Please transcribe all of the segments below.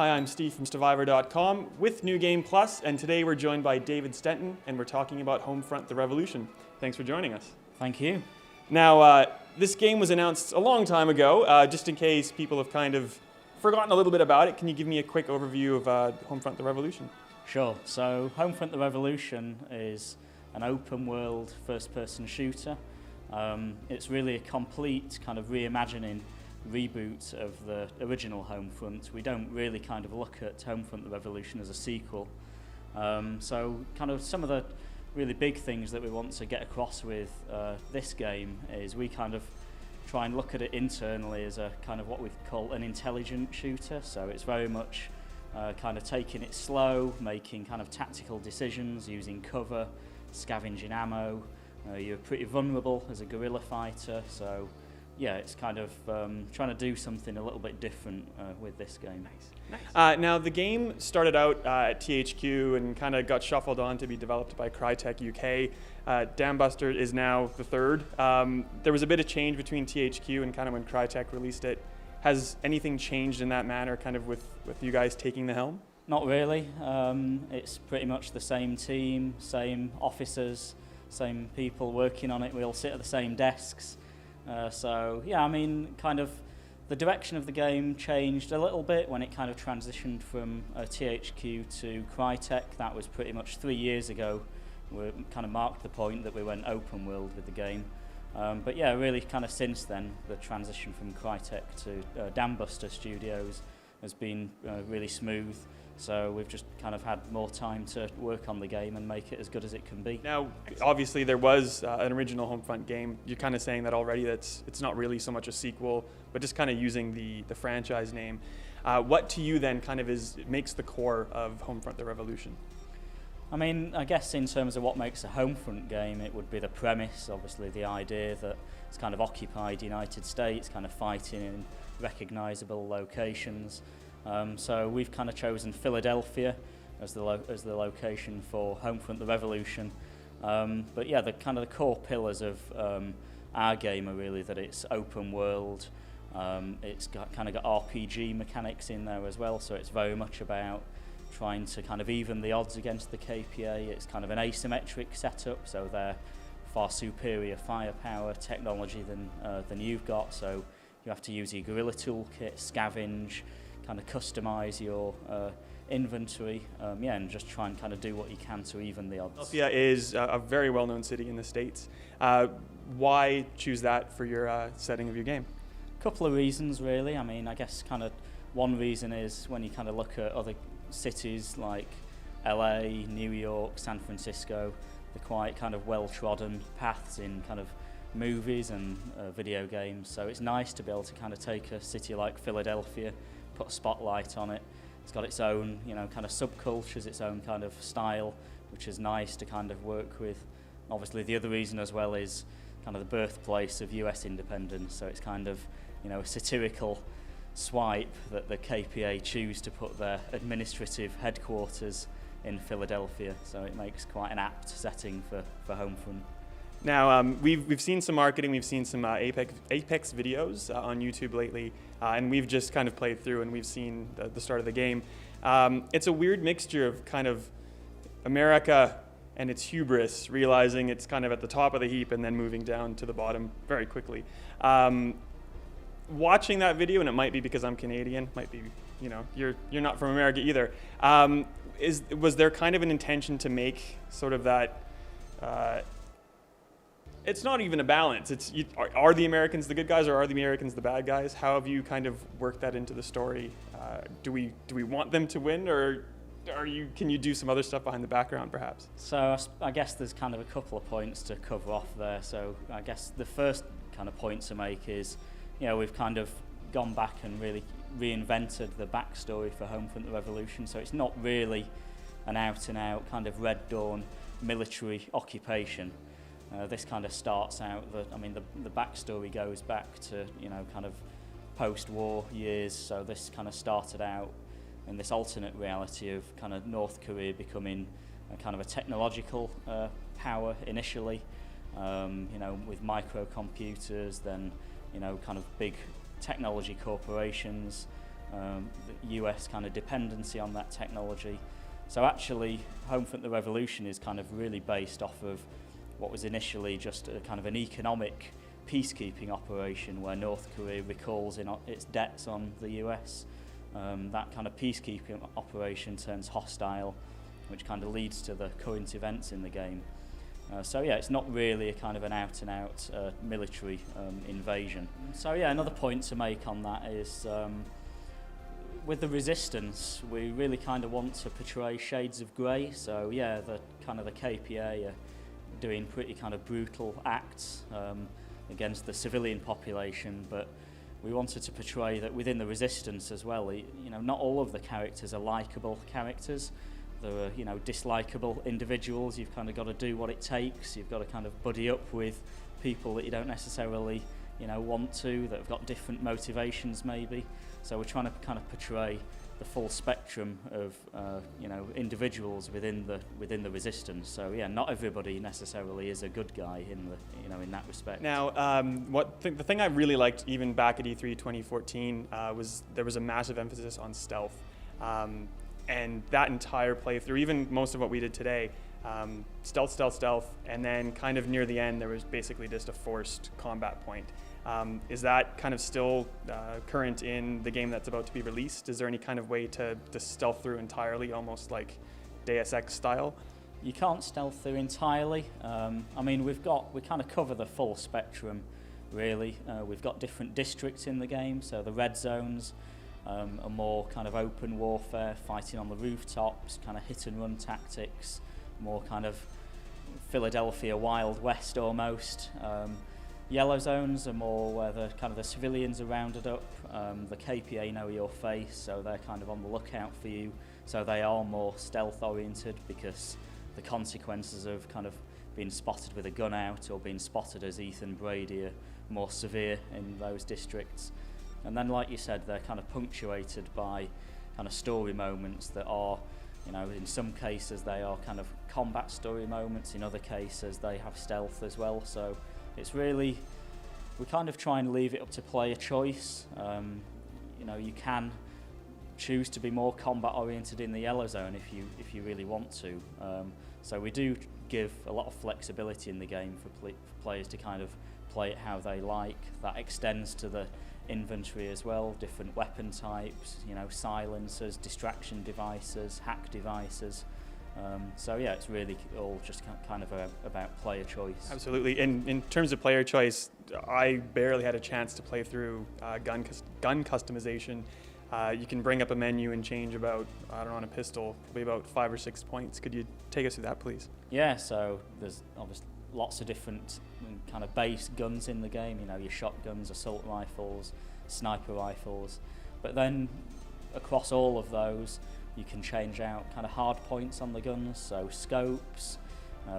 Hi, I'm Steve from Stevivor.com with New Game Plus, and today we're joined by David Stenton, and we're talking about Homefront: The Revolution. Thanks for joining us. Thank you. Now, this game was announced a long time ago. Just in case people have kind of forgotten a little bit about it, can you give me a quick overview of Homefront: The Revolution? Sure. So Homefront: The Revolution is an open world first-person shooter. It's really a complete kind of reimagining reboot of the original Homefront. We don't really kind of look at Homefront: The Revolution as a sequel. So kind of some of the really big things that we want to get across with this game is we kind of try and look at it internally as a kind of what we call an intelligent shooter. So it's very much kind of taking it slow, making kind of tactical decisions, using cover, scavenging ammo. You're pretty vulnerable as a guerrilla fighter, so yeah, it's kind of trying to do something a little bit different with this game. Nice. Now, the game started out at THQ and kind of got shuffled on to be developed by Crytek UK. Dam Buster is now the third. There was a bit of change between THQ and kind of when Crytek released it. Has anything changed in that manner, kind of with you guys taking the helm? Not really. It's pretty much the same team, same officers, same people working on it. We all sit at the same desks. So yeah, I mean, kind of the direction of the game changed a little bit when it kind of transitioned from THQ to Crytek. That was pretty much 3 years ago. We kind of marked the point that we went open world with the game. But yeah, really kind of since then, the transition from Crytek to Dam Buster Studios has been really smooth. So we've just kind of had more time to work on the game and make it as good as it can be. Now, obviously there was an original Homefront game. You're kind of saying that already, it's not really so much a sequel, but just kind of using the franchise name. What to you then kind of makes the core of Homefront: The Revolution? I mean, I guess in terms of what makes a Homefront game, it would be the premise, obviously the idea that it's kind of occupied United States, kind of fighting in recognisable locations. So we've kind of chosen Philadelphia as the location for Homefront: The Revolution. But yeah, the kind of the core pillars of our game are really that it's open world. It's kind of got RPG mechanics in there as well, so it's very much about trying to kind of even the odds against the KPA. It's kind of an asymmetric setup, so they're far superior firepower technology than you've got. So you have to use your guerrilla toolkit, scavenge, kind of customize your inventory, and just try and kind of do what you can to even the odds. Philadelphia is a very well-known city in the States. Why choose that for your setting of your game? A couple of reasons, really. I mean, I guess kind of one reason is when you kind of look at other cities like LA, New York, San Francisco, they're quite kind of well-trodden paths in kind of movies and video games. So it's nice to be able to kind of take a city like Philadelphia, put a spotlight on it. It's got its own, kind of subcultures, its own kind of style, which is nice to kind of work with. Obviously, the other reason as well is kind of the birthplace of US independence. So it's kind of, a satirical swipe that the KPA choose to put their administrative headquarters in Philadelphia. So it makes quite an apt setting for Homefront. Now, we've seen some marketing, we've seen some Apex videos on YouTube lately, and we've just kind of played through and we've seen the start of the game. It's a weird mixture of kind of America and its hubris, realizing it's kind of at the top of the heap and then moving down to the bottom very quickly. Watching that video, and it might be because I'm Canadian, might be, you're not from America either. Was there kind of an intention to make sort of that? It's not even a balance. Are the Americans the good guys or are the Americans the bad guys? How have you kind of worked that into the story? Do we want them to win, or can you do some other stuff behind the background perhaps? So I guess there's kind of a couple of points to cover off there. So I guess the first kind of point to make is, we've kind of gone back and really reinvented the backstory for Homefront: The Revolution. So it's not really an out-and-out kind of Red Dawn military occupation. This kind of starts out the backstory goes back to kind of post-war years. So this kind of started out in this alternate reality of kind of North Korea becoming a kind of a technological power initially, with microcomputers, then kind of big technology corporations, the US kind of dependency on that technology. So actually, Homefront: The Revolution is kind of really based off of what was initially just a kind of an economic peacekeeping operation where North Korea recalls in its debts on the US. That kind of peacekeeping operation turns hostile, which kind of leads to the current events in the game. So yeah, it's not really a kind of an out-and-out military invasion. So yeah, another point to make on that is with the Resistance, we really kind of want to portray shades of grey. So yeah, the KPA are doing pretty kind of brutal acts against the civilian population, but we wanted to portray that within the Resistance as well. Not all of the characters are likeable characters. There are, dislikable individuals. You've kind of got to do what it takes. You've got to kind of buddy up with people that you don't necessarily, want to, that have got different motivations maybe. So we're trying to kind of portray the full spectrum of, individuals within the Resistance. So yeah, not everybody necessarily is a good guy in that respect. Now, the thing I really liked even back at E3 2014 was there was a massive emphasis on stealth. And that entire playthrough, even most of what we did today, stealth, and then kind of near the end, there was basically just a forced combat point. Is that kind of still current in the game that's about to be released? Is there any kind of way to stealth through entirely, almost like Deus Ex style? You can't stealth through entirely. We kind of cover the full spectrum, really. We've got different districts in the game, so the red zones, a more kind of open warfare, fighting on the rooftops, kind of hit and run tactics, more kind of Philadelphia Wild West almost. Yellow zones are more where the civilians are rounded up. The KPA know your face, so they're kind of on the lookout for you. So they are more stealth oriented because the consequences of kind of being spotted with a gun out or being spotted as Ethan Brady are more severe in those districts. And then, like you said, they're kind of punctuated by kind of story moments that are, in some cases they are kind of combat story moments, in other cases they have stealth as well. So it's really, we kind of try and leave it up to player choice. You can choose to be more combat oriented in the yellow zone if you really want to. So we do give a lot of flexibility in the game for players to kind of play it how they like. That extends to the inventory as well, different weapon types, silencers, distraction devices, hack devices. So yeah, it's really all just kind of about player choice. Absolutely. In terms of player choice, I barely had a chance to play through gun customization. You can bring up a menu and change about, on a pistol, probably about 5 or 6 points. Could you take us through that, please? Yeah, so there's obviously lots of different kind of base guns in the game, your shotguns, assault rifles, sniper rifles. But then across all of those, you can change out kind of hard points on the guns, so scopes,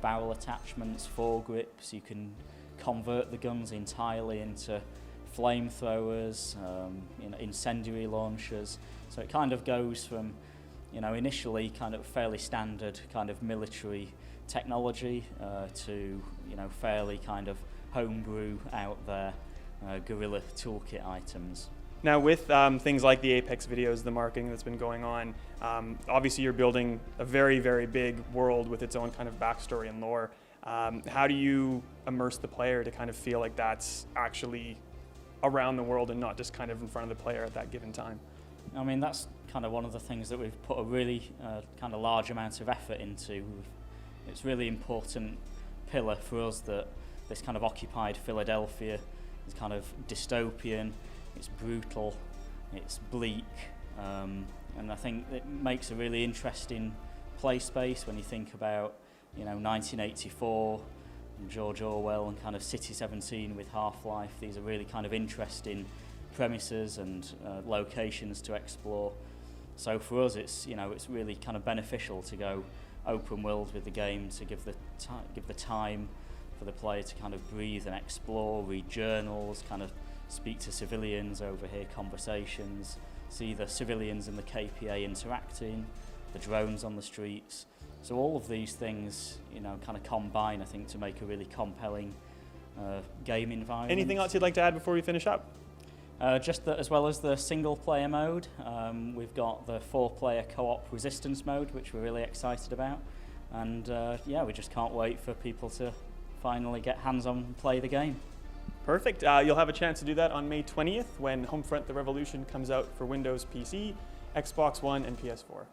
barrel attachments, foregrips. You can convert the guns entirely into flamethrowers, incendiary launchers. So it kind of goes from, initially kind of fairly standard kind of military technology to, fairly kind of homebrew out there guerrilla toolkit items. Now with things like the Apex videos, the marketing that's been going on, obviously you're building a very, very big world with its own kind of backstory and lore. How do you immerse the player to kind of feel like that's actually around the world and not just kind of in front of the player at that given time? I mean, that's kind of one of the things that we've put a really kind of large amount of effort into. It's really important pillar for us that this kind of occupied Philadelphia is kind of dystopian, it's brutal, it's bleak, and I think it makes a really interesting play space when you think about 1984 and George Orwell and kind of City 17 with Half-Life. These are really kind of interesting premises and locations to explore. So for us, it's it's really kind of beneficial to go open world with the game, to give the time for the player to kind of breathe and explore, read journals, kind of speak to civilians, overhear conversations, see the civilians and the KPA interacting, the drones on the streets. So all of these things, kind of combine, I think, to make a really compelling game environment. Anything else you'd like to add before we finish up? As well as the single-player mode, we've got the 4-player co-op resistance mode, which we're really excited about. And yeah, we just can't wait for people to finally get hands-on and play the game. Perfect. You'll have a chance to do that on May 20th when Homefront: The Revolution comes out for Windows PC, Xbox One, and PS4.